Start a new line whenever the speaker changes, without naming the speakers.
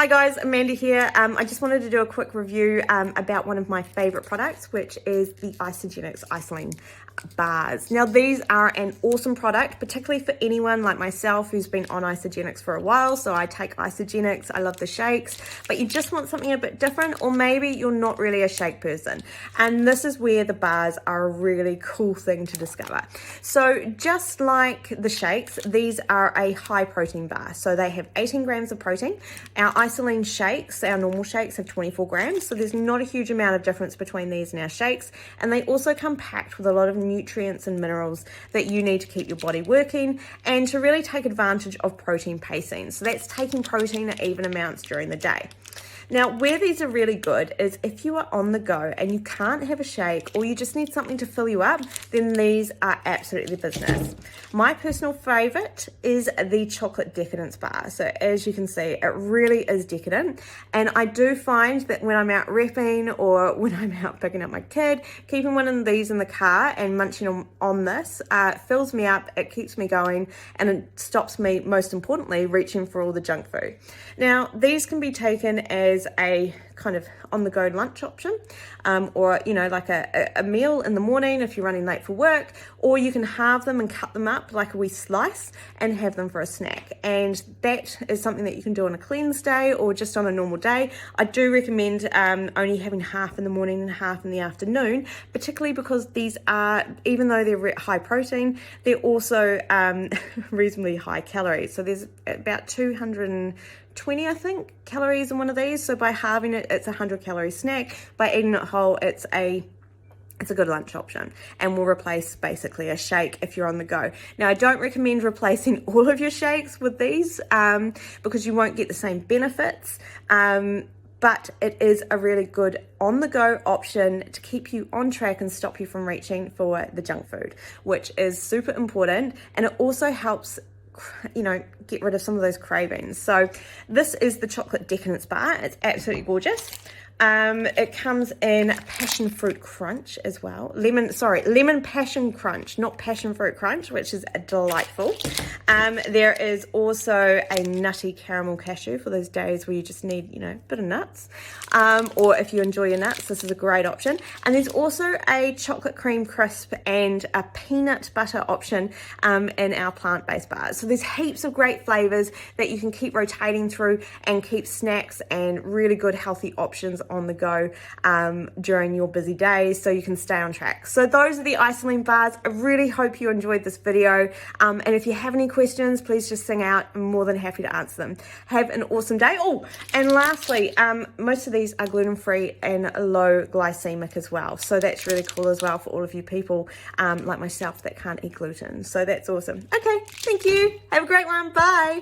Hi guys, Amanda here. I just wanted to do a quick review about one of my favorite products, which is the Isagenix IsaLean bars. Now these are an awesome product, particularly for anyone like myself who's been on Isagenix for a while. So I take Isagenix, I love the shakes, but you just want something a bit different, or maybe you're not really a shake person. And this is where the bars are a really cool thing to discover. So just like the shakes, these are a high protein bar. So they have 18 grams of protein. Our IsaLean shakes, our normal shakes, have 24 grams. So there's not a huge amount of difference between these and our shakes. And they also come packed with a lot of nutrients and minerals that you need to keep your body working and to really take advantage of protein pacing. So that's taking protein at even amounts during the day. Now, where these are really good is if you are on the go and you can't have a shake or you just need something to fill you up, then these are absolutely the business. My personal favorite is the Chocolate Decadence bar. So as you can see, it really is decadent. And I do find that when I'm out repping or when I'm out picking up my kid, keeping one of these in the car and munching on this fills me up, it keeps me going, and it stops me, most importantly, reaching for all the junk food. Now, these can be taken as a kind of on-the-go lunch option, or like a meal in the morning if you're running late for work, or you can halve them and cut them up like a wee slice and have them for a snack. And that is something that you can do on a cleanse day or just on a normal day. I do recommend only having half in the morning and half in the afternoon, particularly because these are, even though they're high protein, they're also reasonably high calories. So there's about 220, I think, calories in one of these. So by halving it, it's a 100-calorie snack. By eating it whole, it's a good lunch option and will replace basically a shake if you're on the go. Now, I don't recommend replacing all of your shakes with these because you won't get the same benefits. But it is a really good on-the-go option to keep you on track and stop you from reaching for the junk food, which is super important. And it also helps get rid of some of those cravings. So this is the Chocolate Decadence bar. It's absolutely gorgeous. It comes in passion fruit crunch as well. Lemon passion crunch, not passion fruit crunch, which is delightful. There is also a nutty caramel cashew for those days where you just need, a bit of nuts. Or if you enjoy your nuts, this is a great option. And there's also a chocolate cream crisp and a peanut butter option in our plant-based bars. So there's heaps of great flavors that you can keep rotating through and keep snacks and really good healthy options on the go during your busy days so you can stay on track. So those are the IsaLean bars. I really hope you enjoyed this video. And if you have any questions, please just sing out. I'm more than happy to answer them. Have an awesome day. Oh, and lastly, most of these are gluten-free and low glycemic as well. So that's really cool as well for all of you people like myself that can't eat gluten. So that's awesome. Okay, thank you. Have a great one. Bye.